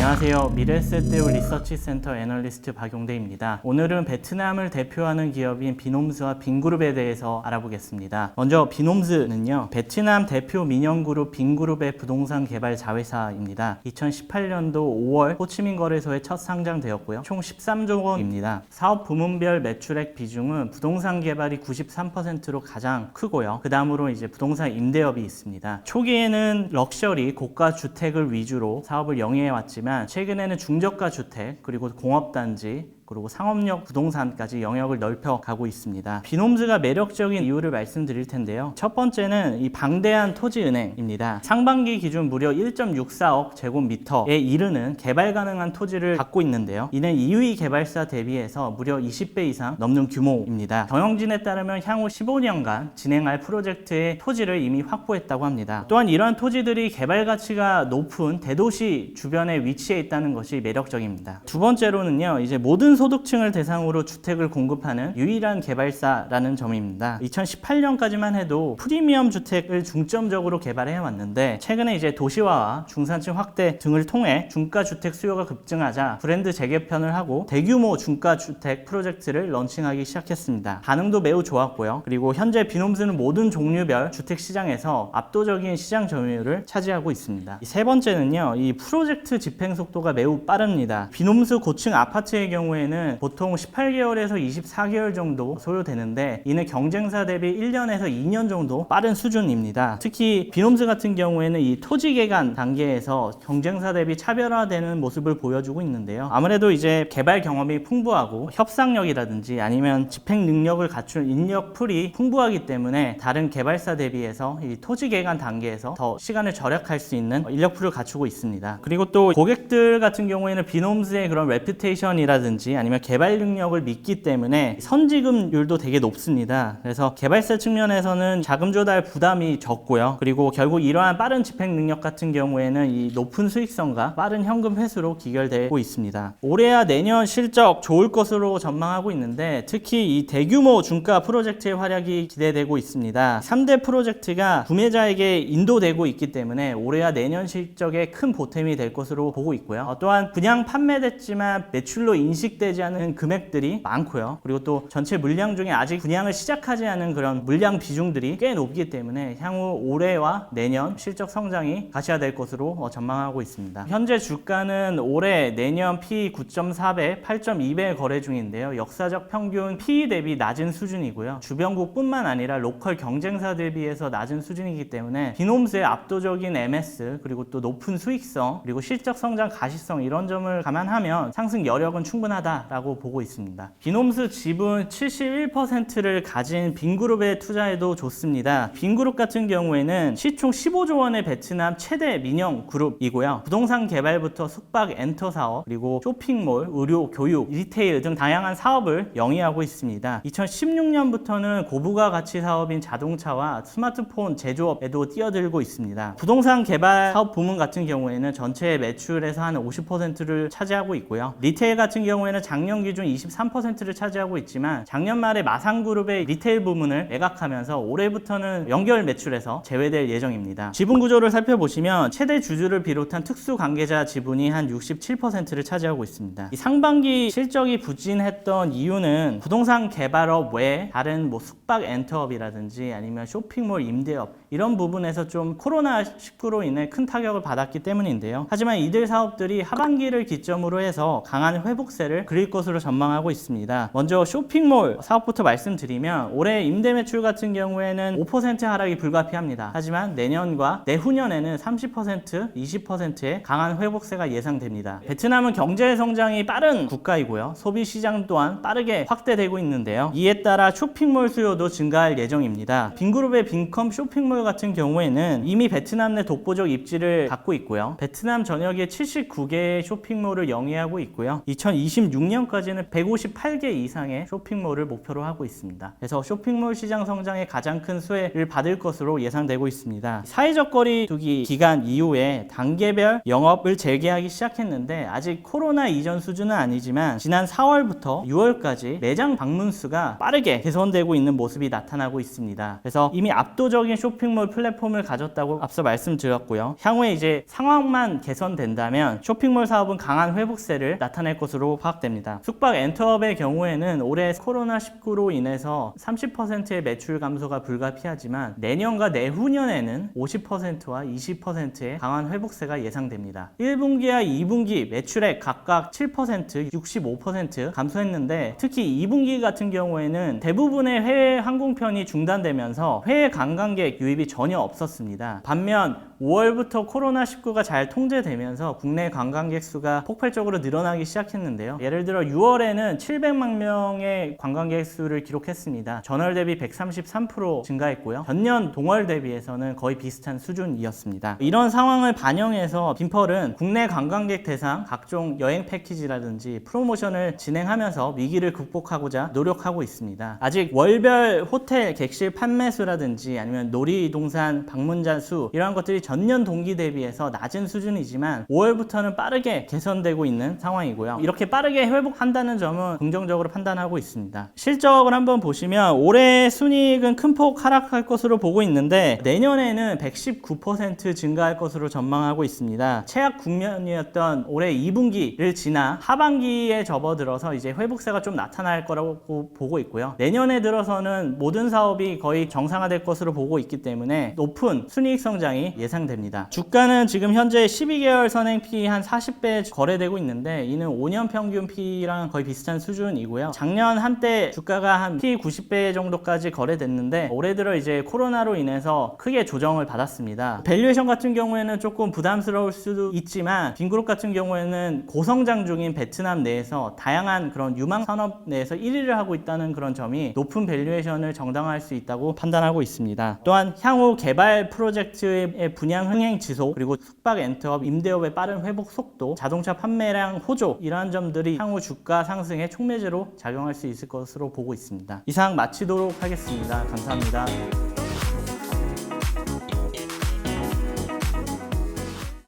안녕하세요. 미래에셋대우 리서치센터 애널리스트 박용대입니다. 오늘은 베트남을 대표하는 기업인 비놈스와 빈그룹에 대해서 알아보겠습니다. 먼저 비놈스는요, 베트남 대표 민영그룹 빈그룹의 부동산 개발 자회사입니다. 2018년도 5월 호치민 거래소에 첫 상장되었고요. 총 13조 원입니다. 사업 부문별 매출액 비중은 부동산 개발이 93%로 가장 크고요. 그 다음으로 이제 부동산 임대업이 있습니다. 초기에는 럭셔리 고가 주택을 위주로 사업을 영위해 왔지만 최근에는 중저가 주택 그리고 공업단지 그리고 상업용 부동산까지 영역을 넓혀가고 있습니다. 비놈스가 매력적인 이유를 말씀드릴 텐데요. 첫 번째는 이 방대한 토지은행입니다. 상반기 기준 무려 1.64억 제곱미터에 이르는 개발 가능한 토지를 갖고 있는데요. 이는 2위 개발사 대비해서 무려 20배 이상 넘는 규모입니다. 경영진에 따르면 향후 15년간 진행할 프로젝트의 토지를 이미 확보했다고 합니다. 또한 이러한 토지들이 개발 가치가 높은 대도시 주변에 위치해 있다는 것이 매력적입니다. 두 번째로는요, 이제 모든 소득층을 대상으로 주택을 공급하는 유일한 개발사라는 점입니다. 2018년까지만 해도 프리미엄 주택을 중점적으로 개발해 왔는데 최근에 이제 도시화와 중산층 확대 등을 통해 중가 주택 수요가 급증하자 브랜드 재개편을 하고 대규모 중가 주택 프로젝트를 런칭하기 시작했습니다. 반응도 매우 좋았고요. 그리고 현재 비놈스는 모든 종류별 주택 시장에서 압도적인 시장 점유율을 차지하고 있습니다. 세 번째는요, 이 프로젝트 집행 속도가 매우 빠릅니다. 비놈스 고층 아파트의 경우에는 보통 18개월에서 24개월 정도 소요되는데 이는 경쟁사 대비 1년에서 2년 정도 빠른 수준입니다. 특히 비놈스 같은 경우에는 이 토지 개간 단계에서 경쟁사 대비 차별화되는 모습을 보여주고 있는데요. 아무래도 이제 개발 경험이 풍부하고 협상력이라든지 아니면 집행 능력을 갖춘 인력풀이 풍부하기 때문에 다른 개발사 대비해서 이 토지 개간 단계에서 더 시간을 절약할 수 있는 인력풀을 갖추고 있습니다. 그리고 또 고객들 같은 경우에는 비놈스의 그런 레퓨테이션이라든지 아니면 개발 능력을 믿기 때문에 선지급률도 되게 높습니다. 그래서 개발사 측면에서는 자금 조달 부담이 적고요. 그리고 결국 이러한 빠른 집행 능력 같은 경우에는 이 높은 수익성과 빠른 현금 회수로 기결되고 있습니다. 올해와 내년 실적 좋을 것으로 전망하고 있는데 특히 이 대규모 중가 프로젝트의 활약이 기대되고 있습니다. 3대 프로젝트가 구매자에게 인도되고 있기 때문에 올해와 내년 실적에 큰 보탬이 될 것으로 보고 있고요. 또한 분양 판매됐지만 매출로 인식되지 않은 금액들이 많고요. 그리고 또 전체 물량 중에 아직 분양을 시작하지 않은 그런 물량 비중들이 꽤 높기 때문에 향후 올해와 내년 실적 성장이 가시화될 것으로 전망하고 있습니다. 현재 주가는 올해 내년 P 9.4배, 8.2배 거래 중인데요. 역사적 평균 PE 대비 낮은 수준이고요. 주변국뿐만 아니라 로컬 경쟁사 대비해서 낮은 수준이기 때문에 비놈스의 압도적인 MS 그리고 또 높은 수익성 그리고 실적 성장 가시성 이런 점을 감안하면 상승 여력은 충분하다라고 보고 있습니다. 비놈스 지분 71%를 가진 빈그룹에 투자해도 좋습니다. 빈그룹 같은 경우에는 시총 15조 원의 베트남 최대 민영 그룹이고요. 부동산 개발부터 숙박 엔터 사업 그리고 쇼핑몰, 의료, 교육, 리테일 등 다양한 사업을 영위하고 있습니다. 2016년부터는 고부가 가치 사업인 자동차와 스마트폰 제조업에도 뛰어들고 있습니다. 부동산 개발 사업 부문 같은 경우에는 전체 매출에서 한 50%를 차지하고 있고요. 리테일 같은 경우에는 작년 기준 23%를 차지하고 있지만 작년 말에 마상그룹의 리테일 부문을 매각하면서 올해부터는 연결 매출에서 제외될 예정입니다. 지분 구조를 살펴보시면 최대 주주를 비롯한 특수 관계자 지분이 한 67%를 차지하고 있습니다. 이 상반기 실적이 부진했던 이유는 부동산 개발업 외에 다른 숙박 엔터업이라든지 아니면 쇼핑몰 임대업 이런 부분에서 좀 코로나19로 인해 큰 타격을 받았기 때문인데요. 하지만 이들 사업들이 하반기를 기점으로 해서 강한 회복세를 그릴 것으로 전망하고 있습니다. 먼저 쇼핑몰 사업부터 말씀드리면 올해 임대 매출 같은 경우에는 5% 하락이 불가피합니다. 하지만 내년과 내후년에는 30%, 20%의 강한 회복세가 예상됩니다. 베트남은 경제 성장이 빠른 국가이고요. 소비 시장 또한 빠르게 확대되고 있는데요. 이에 따라 쇼핑몰 수요도 증가할 예정입니다. 빈그룹의 빈컴 쇼핑몰 같은 경우에는 이미 베트남 내 독보적 입지를 갖고 있고요. 베트남 전역에 79개의 쇼핑몰을 영위하고 있고요. 2026 2026년까지는 158개 이상의 쇼핑몰을 목표로 하고 있습니다. 그래서 쇼핑몰 시장 성장에 가장 큰 수혜를 받을 것으로 예상되고 있습니다. 사회적 거리 두기 기간 이후에 단계별 영업을 재개하기 시작했는데 아직 코로나 이전 수준은 아니지만 지난 4월부터 6월까지 매장 방문 수가 빠르게 개선되고 있는 모습이 나타나고 있습니다. 그래서 이미 압도적인 쇼핑몰 플랫폼을 가졌다고 앞서 말씀드렸고요. 향후에 이제 상황만 개선된다면 쇼핑몰 사업은 강한 회복세를 나타낼 것으로 파악됩니다. 숙박 엔터업의 경우에는 올해 코로나19로 인해서 30%의 매출 감소가 불가피하지만 내년과 내후년에는 50%와 20%의 강한 회복세가 예상됩니다. 1분기와 2분기 매출액 각각 7%, 65% 감소했는데 특히 2분기 같은 경우에는 대부분의 해외 항공편이 중단되면서 해외 관광객 유입이 전혀 없었습니다. 반면 5월부터 코로나19가 잘 통제되면서 국내 관광객 수가 폭발적으로 늘어나기 시작했는데요. 예를 들어 6월에는 700만 명의 관광객 수를 기록했습니다. 전월 대비 133% 증가했고요. 전년 동월 대비해서는 거의 비슷한 수준이었습니다. 이런 상황을 반영해서 빈펄은 국내 관광객 대상 각종 여행 패키지라든지 프로모션을 진행하면서 위기를 극복하고자 노력하고 있습니다. 아직 월별 호텔 객실 판매 수라든지 아니면 놀이동산 방문자 수 이러한 것들이 전년 동기 대비해서 낮은 수준이지만 5월부터는 빠르게 개선되고 있는 상황이고요. 이렇게 빠르게 회복한다는 점은 긍정적으로 판단하고 있습니다. 실적을 한번 보시면 올해 순이익은 큰 폭 하락할 것으로 보고 있는데 내년에는 119% 증가할 것으로 전망하고 있습니다. 최악 국면이었던 올해 2분기를 지나 하반기에 접어들어서 이제 회복세가 좀 나타날 거라고 보고 있고요. 내년에 들어서는 모든 사업이 거의 정상화될 것으로 보고 있기 때문에 높은 순이익 성장이 예상됩니다. 주가는 지금 현재 12개월 선행 P 한 40배 거래되고 있는데 이는 5년 평균 P랑 거의 비슷한 수준이고요. 작년 한때 주가가 한 P 90배 정도까지 거래됐는데 올해 들어 이제 코로나로 인해서 크게 조정을 받았습니다. 밸류에이션 같은 경우에는 조금 부담스러울 수도 있지만 빈그룹 같은 경우에는 고성장 중인 베트남 내에서 다양한 그런 유망 산업 내에서 1위를 하고 있다는 그런 점이 높은 밸류에이션을 정당화할 수 있다고 판단하고 있습니다. 또한 향후 개발 프로젝트의 분양 흥행 지속, 그리고 숙박 엔터업, 임대업의 빠른 회복 속도, 자동차 판매량 호조 이러한 점들이 향후 주가 상승에 촉매제로 작용할 수 있을 것으로 보고 있습니다. 이상 마치도록 하겠습니다. 감사합니다.